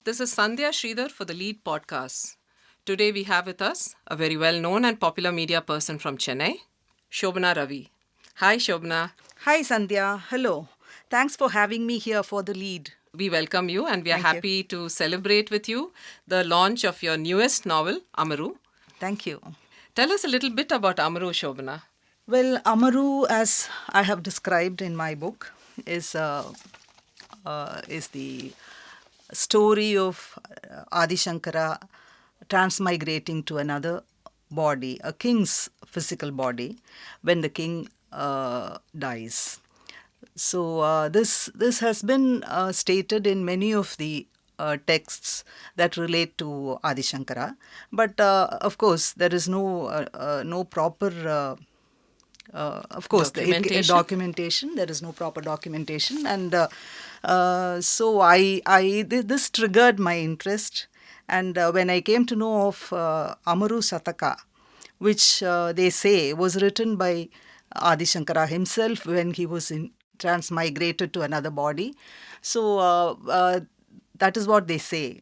This is Sandhya Sridhar for the Lead podcast. Today we have with us a very well-known and popular media person from Chennai, Shobana Ravi. Hi, Shobana. Hi, Sandhya. Hello. Thanks for having me here for the lead. We welcome you and we are Thank you. happy to celebrate with you the launch of your newest novel, Amaru. Thank you. Tell us a little bit about Amaru, Shobana. Well, Amaru, as I have described in my book, is the story of Adi Shankara transmigrating to another body, a king's physical body, when the king dies. So this has been stated in many of the texts that relate to Adi Shankara, but of course there is no proper. Of course, documentation. There is no proper documentation, and so this triggered my interest. And when I came to know of Amaru Sataka, which they say was written by Adi Shankara himself when he was transmigrated to another body. So that is what they say.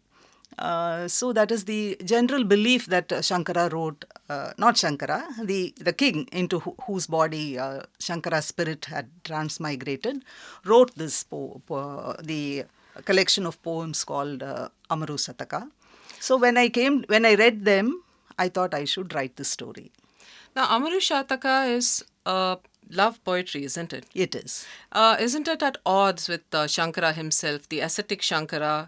So that is the general belief that Shankara wrote, not Shankara, the king into whose body Shankara's spirit had transmigrated, wrote this the collection of poems called Amaru Sataka. So when I read them, I thought I should write this story. Now, Amaru Shataka is love poetry, isn't it? It is. Isn't it at odds with Shankara himself, the ascetic Shankara,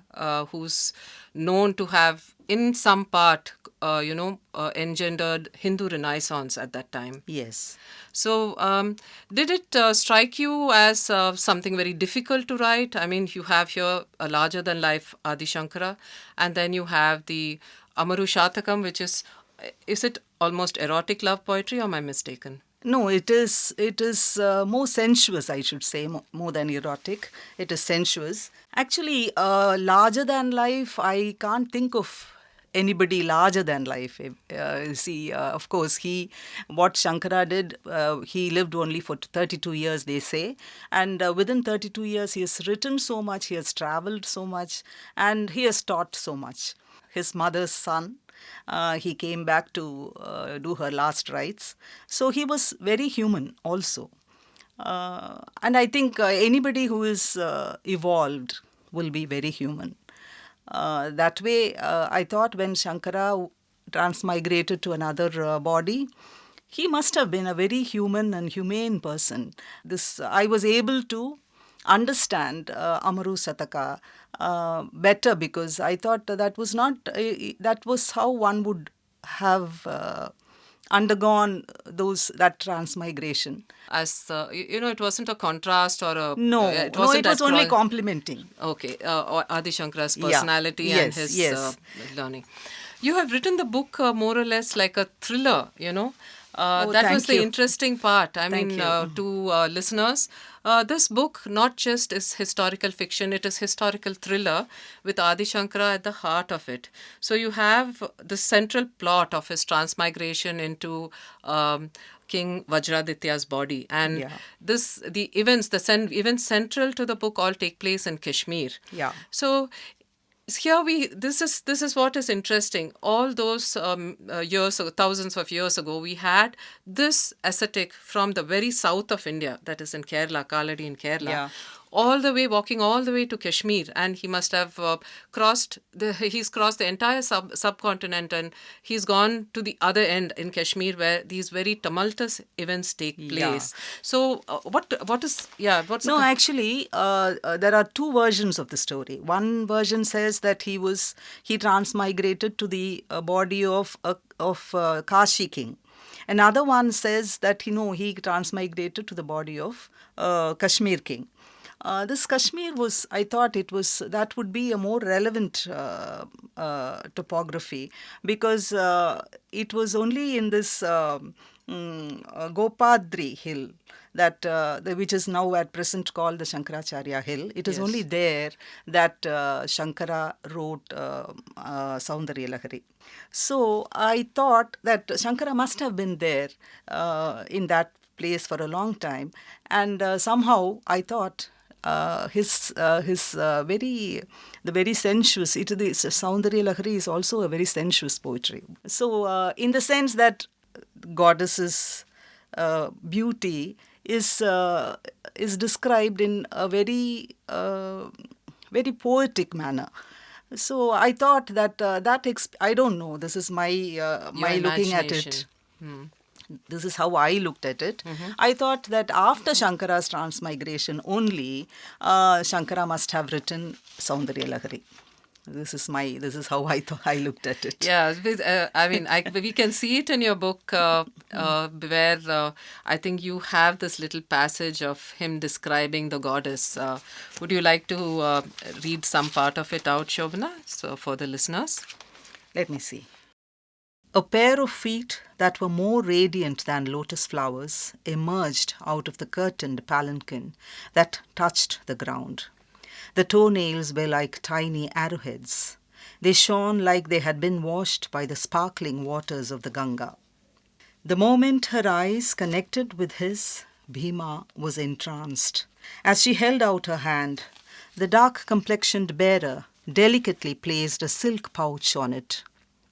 who's known to have, in some part, engendered Hindu Renaissance at that time? Yes. So, did it strike you as something very difficult to write? I mean, you have here a larger-than-life Adi Shankara, and then you have the Amaru Shatakam, which is it almost erotic love poetry, or am I mistaken? No, it is more sensuous, I should say, more than erotic. It is sensuous. Actually, larger than life, I can't think of anybody larger than life. Of course, what Shankara did, he lived only for 32 years, they say. And within 32 years, he has written so much, he has traveled so much, and he has taught so much. His mother's son, he came back to do her last rites. So he was very human also. And I think anybody who is evolved will be very human. That way, I thought when Shankara transmigrated to another body, he must have been a very human and humane person. I was able to understand Amaru Sataka better because I thought that was how one would have undergone that transmigration. As it wasn't a contrast or a No, it no, wasn't it was only complementing. Okay, Adi Shankara's personality and his learning. You have written the book more or less like a thriller, that was the interesting part. I mean, to listeners, this book not just is historical fiction, it is historical thriller with Adi Shankara at the heart of it. So you have the central plot of his transmigration into King Vajraditya's body, and the events central to the book all take place in Kashmir. Yeah. So here this is what is interesting. All those years ago, thousands of years ago, we had this ascetic from the very south of India, that is in Kerala, Kaladi in Kerala, walking all the way to Kashmir, and he must have crossed the entire subcontinent, and he's gone to the other end in Kashmir where these very tumultuous events take place. So actually, there are two versions of the story. One version says that he transmigrated to the body of Kashi king. Another one says that he transmigrated to the body of Kashmir king. This Kashmir I thought that would be a more relevant topography because it was only in this Gopadri hill which is now at present called the Shankaracharya hill. It is only there that Shankara wrote Saundarya Lahari. So I thought that Shankara must have been there in that place for a long time, and somehow I thought the very sensuous, the Saundarya Lahari is also a very sensuous poetry. So in the sense that goddesses' beauty is described in a very poetic manner. So I thought that I don't know. This is my looking at it. This is how I looked at it. I thought that after Shankara's transmigration only, Shankara must have written Saundarya Lahari. This is how I looked at it. Yeah, we can see it in your book where I think you have this little passage of him describing the goddess. Would you like to read some part of it out, Shobana, so for the listeners? Let me see. A pair of feet that were more radiant than lotus flowers emerged out of the curtained palanquin that touched the ground. The toenails were like tiny arrowheads. They shone like they had been washed by the sparkling waters of the Ganga. The moment her eyes connected with his, Bhima was entranced. As she held out her hand, the dark-complexioned bearer delicately placed a silk pouch on it.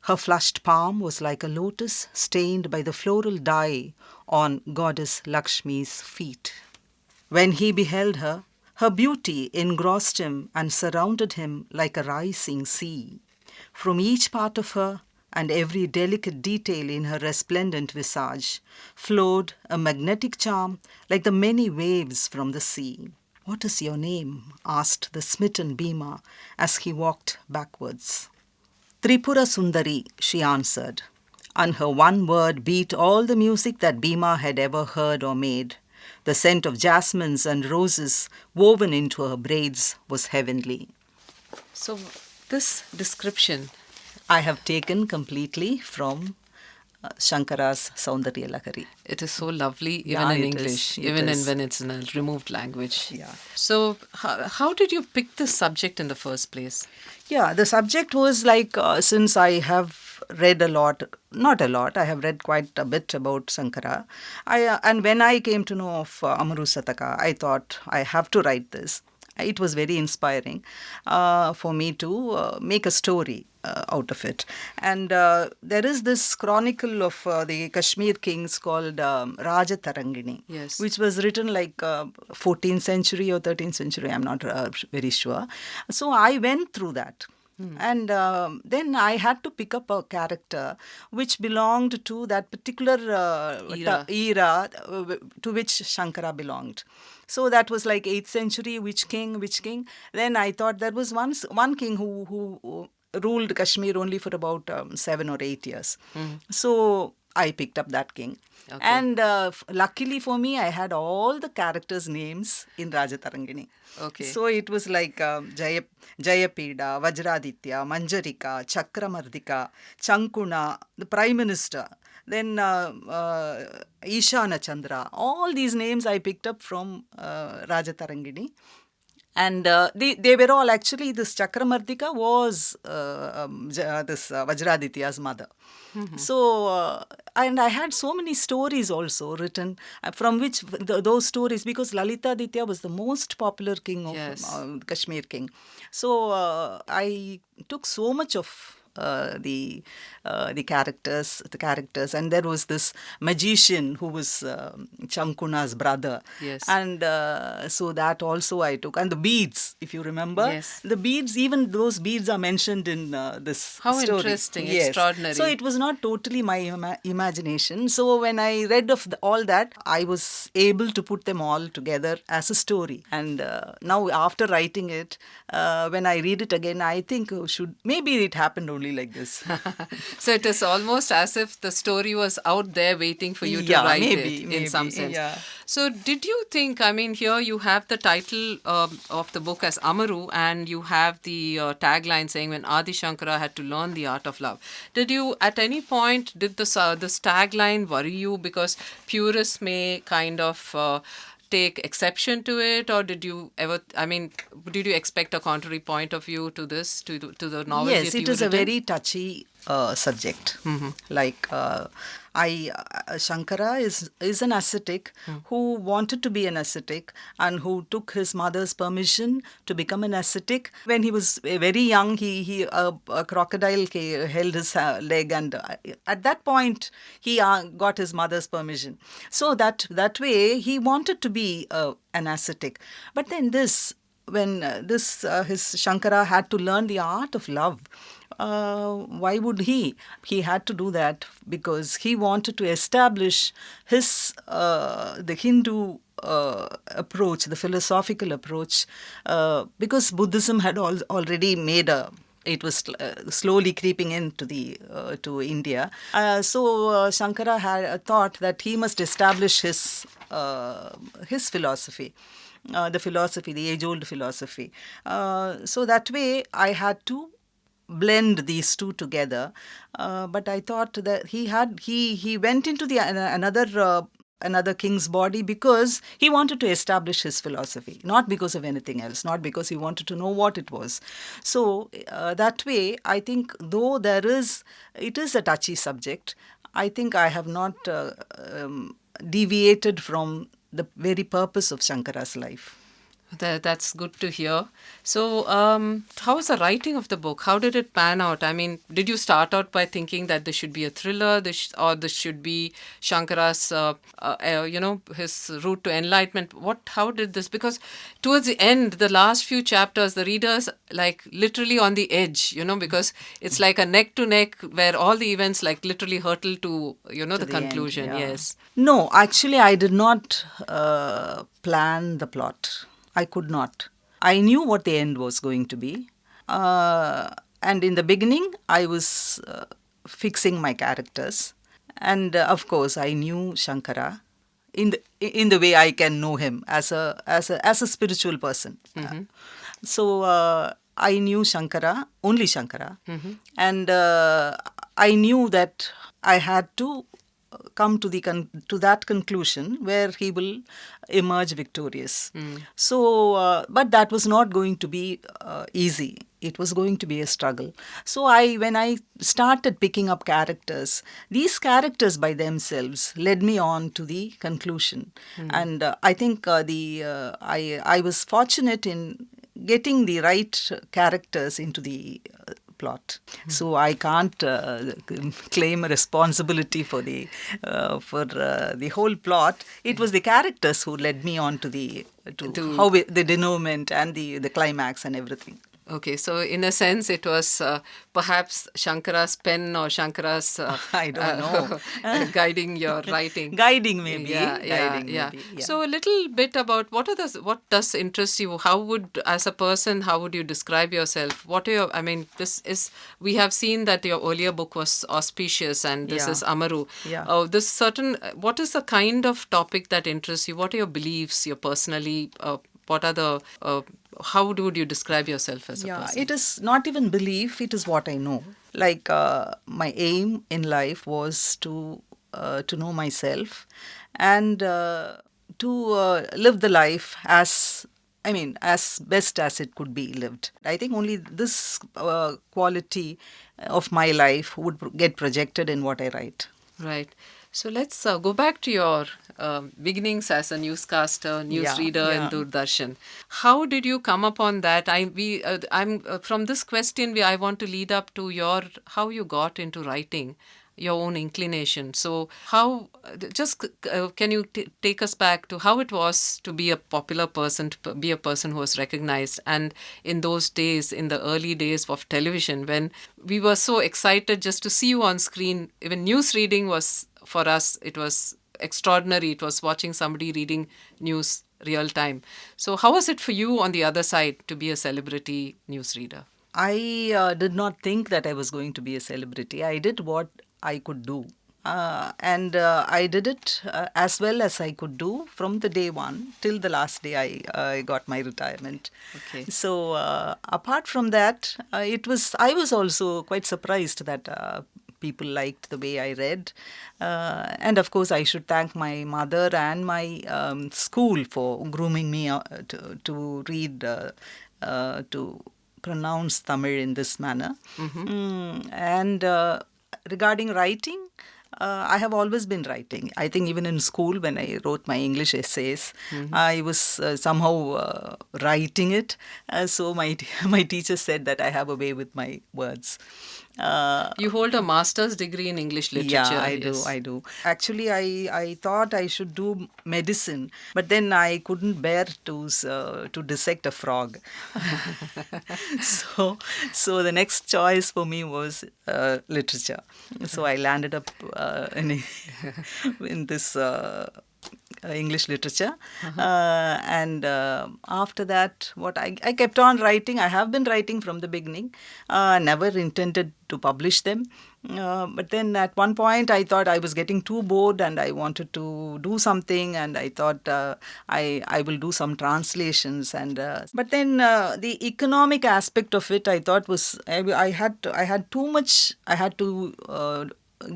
Her flushed palm was like a lotus stained by the floral dye on goddess Lakshmi's feet. When he beheld her, her beauty engrossed him and surrounded him like a rising sea. From each part of her and every delicate detail in her resplendent visage flowed a magnetic charm like the many waves from the sea. "What is your name?" asked the smitten Bhima as he walked backwards. "Tripura Sundari," she answered, and her one word beat all the music that Bhima had ever heard or made. The scent of jasmines and roses woven into her braids was heavenly. So this description I have taken completely from Shankara's Saundarya Lahari. It is so lovely, even in English, when it's in a removed language. Yeah. So how did you pick this subject in the first place? Yeah, the subject was like, since I have read a lot, not a lot, I have read quite a bit about Shankara. And when I came to know of Amaru Sataka, I thought I have to write this. It was very inspiring for me to make a story out of it. And there is this chronicle of the Kashmir kings called Raja Tarangini, yes, which was written like 14th century or 13th century, I'm not very sure. So I went through that. And then I had to pick up a character which belonged to that particular era to which Shankara belonged. So that was like 8th century, which king. Then I thought there was one king who ruled Kashmir only for about 7 or 8 years. So I picked up that king. Okay. And luckily for me, I had all the characters' names in Raja Tarangini. Okay. So it was like Jayapida, Vajraditya, Manjarika, Chakramardika, Chankuna, the Prime Minister, then Ishana Chandra. All these names I picked up from Raja Tarangini. And they were all actually, this Chakramardika was this Vajraditya's mother. So, and I had so many stories also written from which those stories, because Lalitaditya was the most popular king of Kashmir king. So I took so much of the characters, and there was this magician who was Chankuna's brother. Yes. And so that also I took. And the beads, if you remember. Yes. The beads, even those beads are mentioned in this How story. Interesting, yes. Extraordinary. So it was not totally my imagination. So when I read of all that, I was able to put them all together as a story. And now after writing it, when I read it again, I think maybe it happened only like this. So it is almost as if the story was out there waiting for you to write it in some sense. Yeah. So did you think, I mean, here you have the title of the book as Amaru, and you have the tagline saying when Adi Shankara had to learn the art of love. Did you at any point, did this tagline worry you? Because purists may kind of take exception to it, or did you ever, I mean, did you expect a contrary point of view to this, to the novel? Yes, it is a very touchy subject. Like Shankara is an ascetic who wanted to be an ascetic and who took his mother's permission to become an ascetic. When he was very young, a crocodile held his leg, and at that point he got his mother's permission. So that way he wanted to be an ascetic. But then his Shankara had to learn the art of love. Why would he? He had to do that because he wanted to establish the Hindu approach, the philosophical approach, because Buddhism had already made it was slowly creeping into to India. So Shankara had thought that he must establish his philosophy. The age-old philosophy. So that way I had to blend these two together. But I thought that he went into another king's body because he wanted to establish his philosophy, not because of anything else, not because he wanted to know what it was. So that way, I think, though it is a touchy subject, I think I have not deviated from the very purpose of Shankara's life. That's good to hear. So, how was the writing of the book? How did it pan out? I mean, did you start out by thinking that this should be a thriller, or this should be Shankara's, his route to enlightenment? How did this? Because towards the end, the last few chapters, the readers like literally on the edge, because it's like a neck to neck where all the events like literally hurtle to, the conclusion. End, yeah. Yes. No, actually, I did not plan the plot. I could not. I knew what the end was going to be. And in the beginning, I was fixing my characters. And of course, I knew Shankara in the way I can know him as a spiritual person. Mm-hmm. So I knew Shankara, only Shankara. Mm-hmm. And I knew that I had to come to that conclusion where he will emerge victorious. So, but that was not going to be easy. It was going to be a struggle. So when I started picking up characters, these characters by themselves led me on to the conclusion. And I think I was fortunate in getting the right characters into the plot. So I can't claim a responsibility for the whole plot. It was the characters who led me on to the denouement and the climax and everything. Okay, so in a sense, it was perhaps Shankara's pen or Shankara's I don't know guiding your writing. Guiding maybe. Yeah. So a little bit about what does interest you? How would, as a person, how would you describe yourself? We have seen that your earlier book was auspicious, and this is Amaru. Yeah. What is the kind of topic that interests you? What are your beliefs? Your personally, what are the how would you describe yourself as a person? It is not even belief, it is what I know. Like my aim in life was to know myself and to live the life as best as it could be lived. I think only this quality of my life would get projected in what I write. Right. So let's go back to your beginnings as a newscaster, newsreader in Doordarshan. How did you come upon that? From this question, I want to lead up to how you got into writing, your own inclination. So can you take us back to how it was to be a popular person, to be a person who was recognized? And in those days, in the early days of television, when we were so excited just to see you on screen, even news reading was, for us, it was extraordinary. It was watching somebody reading news real time. So how was it for you on the other side to be a celebrity newsreader? I did not think that I was going to be a celebrity. I did what I could do. And I did it as well as I could do from the day one till the last day I got my retirement. Okay. So apart from that, I was also quite surprised that people liked the way I read. And of course, I should thank my mother and my school for grooming me to read, to pronounce Tamil in this manner. Mm-hmm. And regarding writing, I have always been writing. I think even in school when I wrote my English essays, I was somehow writing it. So my teacher said that I have a way with my words. You hold a master's degree in English literature. Yeah, I do. Actually, I thought I should do medicine, but then I couldn't bear to dissect a frog. so the next choice for me was literature. So I landed up in this English literature. And after that, I kept on writing. I have been writing from the beginning. Never intended to publish them. But then at one point I thought I was getting too bored and I wanted to do something, and I thought I will do some translations. And but then the economic aspect of it, I thought was I had too much. I had to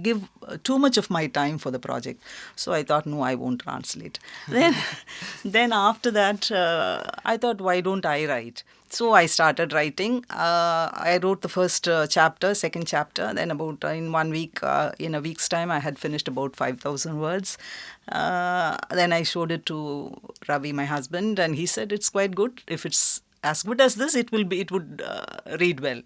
give too much of my time for the project. So I thought, no, I won't translate. Then after that, I thought, why don't I write? So I started writing. I wrote the first chapter, second chapter. Then about in 1 week, in a week's time, I had finished about 5,000 words. Then I showed it to Ravi, my husband, and he said, it's quite good. If it's as good as this, it would read well.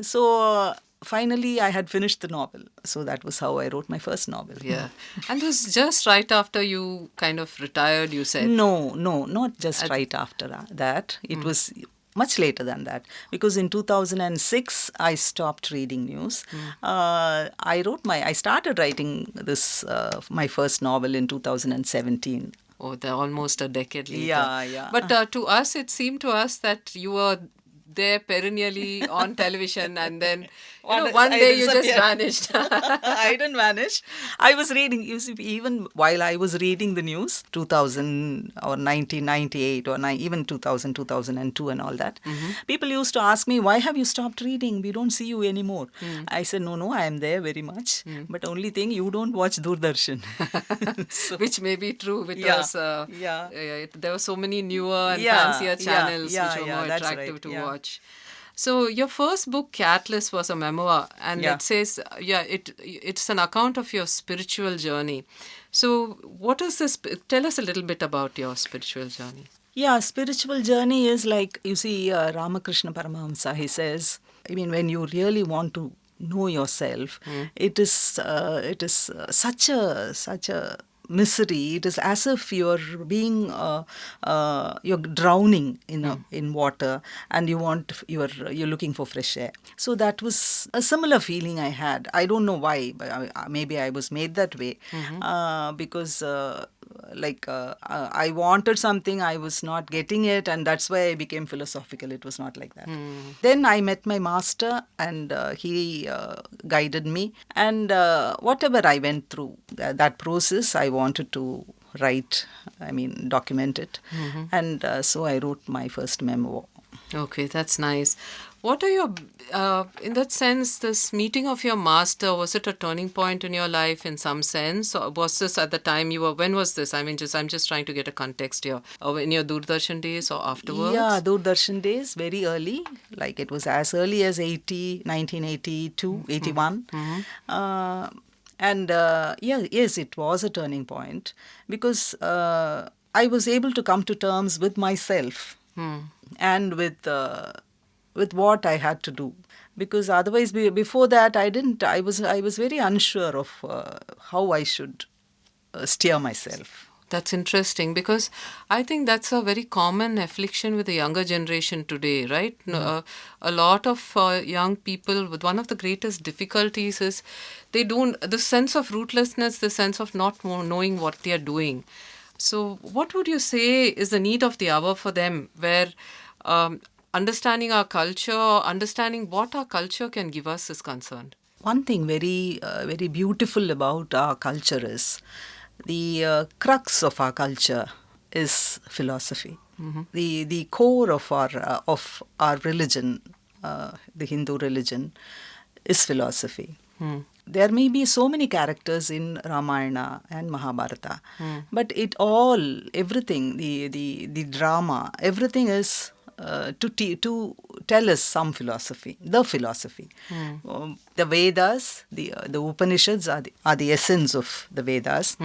So finally, I had finished the novel. So that was how I wrote my first novel. Yeah. And it was just right after you kind of retired, you said? No, not just right after that. It was much later than that, because in 2006 I stopped reading news. I started writing this my first novel in 2017. Oh, they're almost a decade later. Yeah. But to us, it seemed to us that you were there perennially on television, and then one day you just vanished. I didn't vanish. I was reading, you see, even while I was reading the news, 2000 or 1998 or even 2000, 2002 and all that, people used to ask me, why have you stopped reading? We don't see you anymore. I said, no, I am there very much. But only thing, you don't watch Doordarshan. Which may be true because there were so many newer and fancier channels which were more attractive to watch. So your first book, Catalyst, was a memoir, and it says, it's an account of your spiritual journey. So what is this? Tell us a little bit about your spiritual journey. Yeah, spiritual journey is like, you see, Ramakrishna Paramahamsa, he says, I mean, when you really want to know yourself, it is such a misery. It is as if you're being you're drowning in water, and you're looking for fresh air. So that was a similar feeling I had. I don't know why, but maybe I was made that way because I wanted something, I was not getting it, and that's why I became philosophical. It was not like that. Then I met my master, and he guided me, and whatever I went through, that process, I wanted to write, document it. And so I wrote my first memoir. Okay, that's nice. What are your, in that sense, this meeting of your master, was it a turning point in your life in some sense? Or was this at the time when was this? I'm just trying to get a context here. In your Doordarshan days or afterwards? Yeah, Doordarshan days, very early. Like it was as early as 1982, 81. And yes, it was a turning point because I was able to come to terms with myself and with what I had to do, because otherwise before that I was very unsure of how I should steer myself. That's interesting, because I think that's a very common affliction with the younger generation today, right? A lot of young people, with one of the greatest difficulties is the sense of rootlessness, the sense of not knowing what they are doing. So what would you say is the need of the hour for them, where understanding our culture, understanding what our culture can give us is concerned? One thing very beautiful about our culture is the crux of our culture is philosophy. The core of our religion, the Hindu religion, is philosophy. There may be so many characters in Ramayana and Mahabharata, but everything, the drama, everything is to tell us some philosophy, the philosophy. The Vedas, the Upanishads are the essence of the Vedas.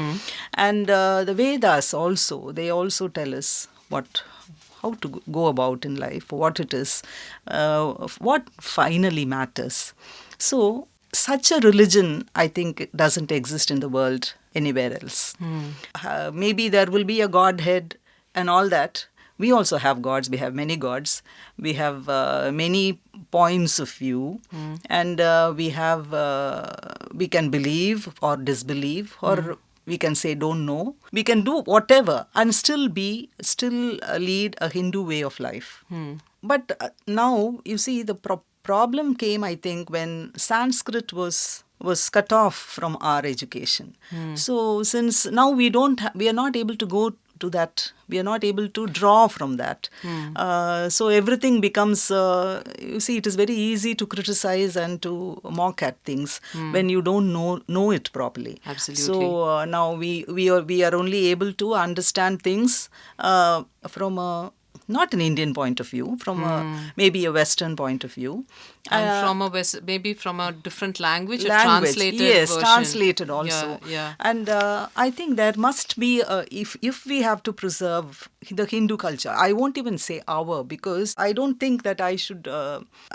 And the Vedas also, they also tell us how to go about in life, what it is, what finally matters. So, such a religion, I think, doesn't exist in the world anywhere else. Maybe there will be a Godhead and all that. We also have gods. We have many gods. We have many points of view, and we can believe or disbelieve, or we can say don't know. We can do whatever and still lead a Hindu way of life. But now you see the problem came, I think, when Sanskrit was cut off from our education. So since now we are not able to go to that, we are not able to draw from that. So everything becomes, you see, it is very easy to criticize and to mock at things when you don't know it properly. Absolutely. So now we are only able to understand things from a not an Indian point of view, from maybe a Western point of view. And maybe from a different language, a translated yes, version. Translated also. Yeah. And I think there must be, if we have to preserve the Hindu culture, I won't even say our, because I don't think that I should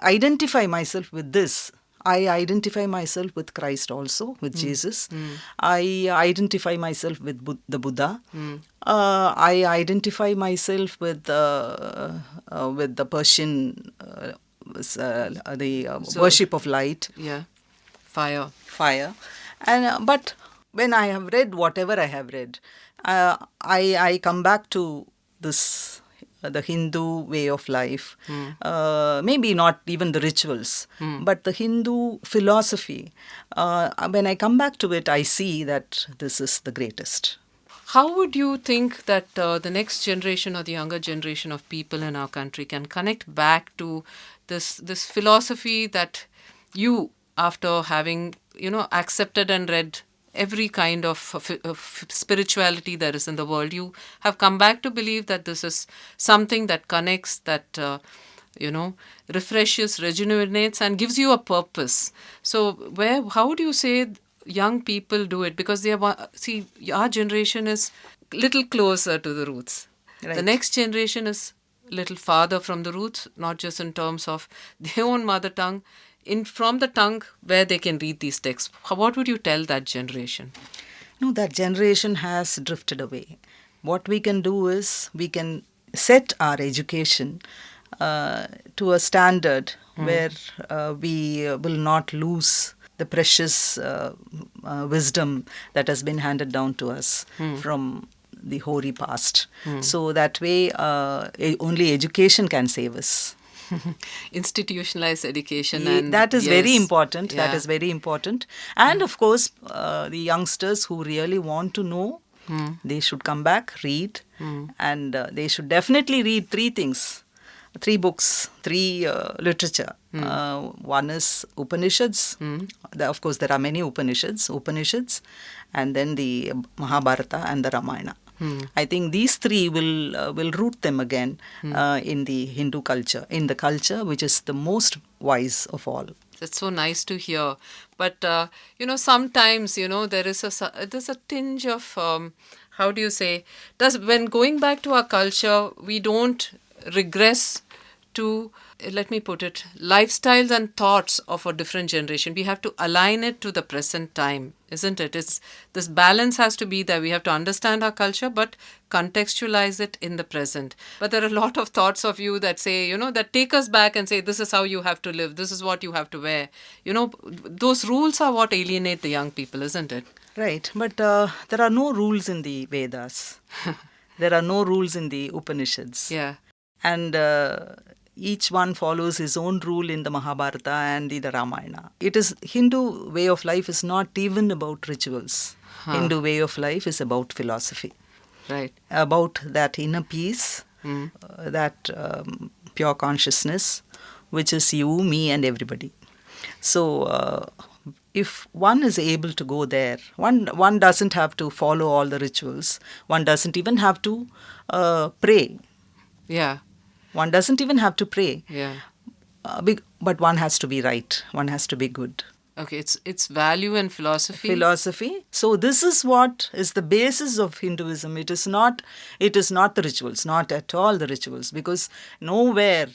identify myself with this. I identify myself with Christ also, with Jesus. I identify myself with the Buddha. I identify myself with the Persian, worship of light. Yeah, fire. And but when I have read whatever I have read, I come back to this. The Hindu way of life, maybe not even the rituals, but the Hindu philosophy. When I come back to it, I see that this is the greatest. How would you think that the next generation or the younger generation of people in our country can connect back to this philosophy that you, after having accepted and read every kind of spirituality there is in the world, you have come back to believe that this is something that connects, that refreshes, rejuvenates, and gives you a purpose. So how do you say young people do it? Because our generation is little closer to the roots. Right. The next generation is little farther from the roots, not just in terms of their own mother tongue, from the tongue where they can read these texts. What would you tell that generation? No, that generation has drifted away. What we can do is we can set our education to a standard where we will not lose the precious wisdom that has been handed down to us from the hoary past. So that way only education can save us. Institutionalized education. And that is very important. Yeah. That is very important. And of course, the youngsters who really want to know, they should come back, read, and they should definitely read 3 things. 3 books, 3 literature. One is Upanishads. Of course, there are many Upanishads, and then the Mahabharata and the Ramayana. I think these 3 will root them again in the Hindu culture, in the culture which is the most wise of all. That's so nice to hear. But, sometimes, there's a tinge of, how do you say, when going back to our culture, we don't regress to, let me put it, lifestyles and thoughts of a different generation. We have to align it to the present time, isn't it? This balance has to be there. We have to understand our culture, but contextualize it in the present. But there are a lot of thoughts of you that say, that take us back and say, this is how you have to live. This is what you have to wear. Those rules are what alienate the young people, isn't it? Right. But there are no rules in the Vedas. There are no rules in the Upanishads. Yeah. And each one follows his own rule in the Mahabharata and the Ramayana. Hindu way of life is not even about rituals. Hindu way of life is about philosophy. Right. About that inner peace, that pure consciousness, which is you, me, and everybody. So if one is able to go there, one doesn't have to follow all the rituals. One doesn't even have to pray. Yeah. One doesn't even have to pray. Yeah. but one has to be right. One has to be good. Okay, it's value and philosophy. Philosophy. So this is what is the basis of Hinduism. It is not the rituals, not at all the rituals, because nowhere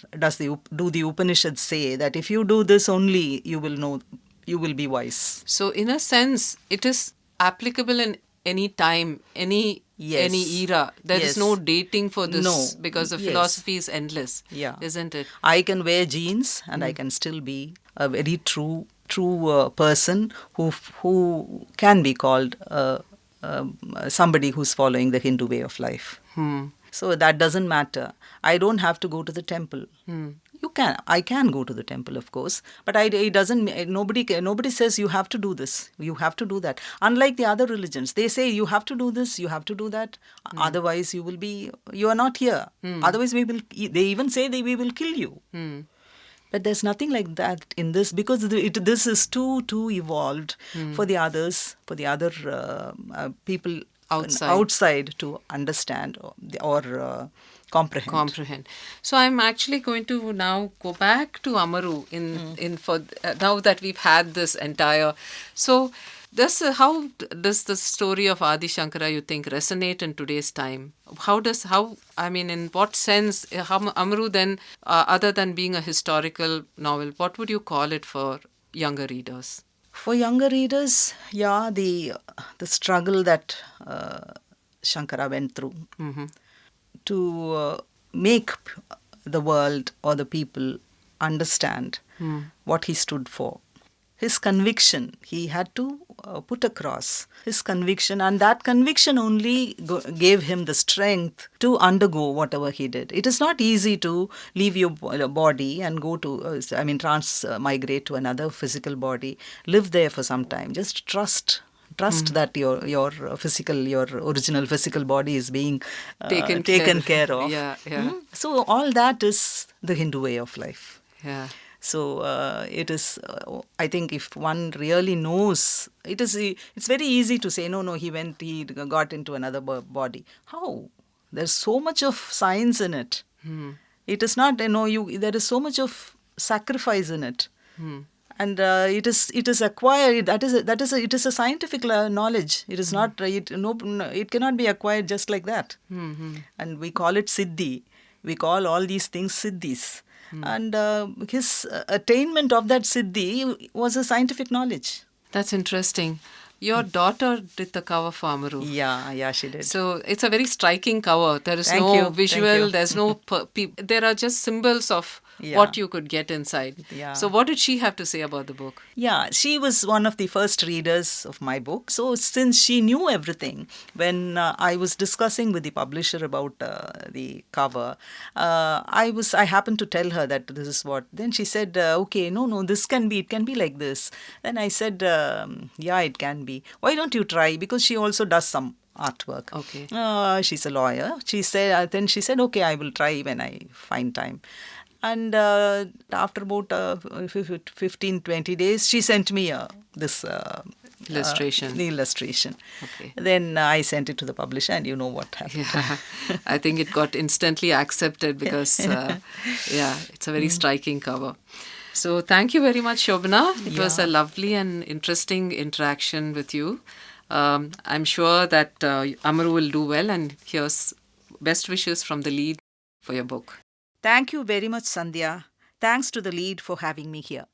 do the Upanishads say that if you do this only, you will know, you will be wise. So in a sense, it is applicable in any time, any era. There is no dating for this, because the philosophy is endless, isn't it? I can wear jeans and I can still be a very true person who can be called somebody who's following the Hindu way of life. So that doesn't matter. I don't have to go to the temple. I can go to the temple, of course, but it doesn't. Nobody says you have to do this, you have to do that. Unlike the other religions, they say you have to do this, you have to do that. Otherwise, you are not here. Otherwise, they even say we will kill you. But there's nothing like that in this, because this is too evolved for the others, for the other people outside to understand or comprehend. So I'm actually going to now go back to Amaru now that we've had this entire. So how does the story of Adi Shankara, you think, resonate in today's time? In what sense, Amaru then, other than being a historical novel, what would you call it for younger readers? For younger readers, the struggle that Shankara went through to make the world or the people understand what he stood for. His conviction, he had to put across his conviction, and that conviction only gave him the strength to undergo whatever he did. It is not easy to leave your body and go to, transmigrate to another physical body, live there for some time. Just trust that your original physical body is being taken care of. So all that is the Hindu way of life. So it is, I think if one really knows, it's very easy to say, no, he got into another body. How? There's so much of science in it. It is not, there is so much of sacrifice in it. And it is acquired. It is a scientific knowledge. It is not. It cannot be acquired just like that. And we call it siddhi. We call all these things siddhis. And his attainment of that siddhi was a scientific knowledge. That's interesting. Your daughter did the cover for Amaru. Yeah, she did. So it's a very striking cover. There is no visual. There's no. There are just symbols of what you could get inside. So what did she have to say about the book? She was one of the first readers of my book. So since she knew everything, when I was discussing with the publisher about the cover, I happened to tell her that this is what. Then she said, okay, no, it can be like this. Then I said, it can be. Why don't you try? Because she also does some artwork. Okay. She's a lawyer. She said, okay, I will try when I find time. And after about 15-20 days, she sent me this illustration. The illustration. Okay. Then I sent it to the publisher, and you know what happened. I think it got instantly accepted because, it's a very striking cover. So thank you very much, Shobana. It was a lovely and interesting interaction with you. I'm sure that Amaru will do well, and here's best wishes from the Lede for your book. Thank you very much, Sandhya. Thanks to the Lede for having me here.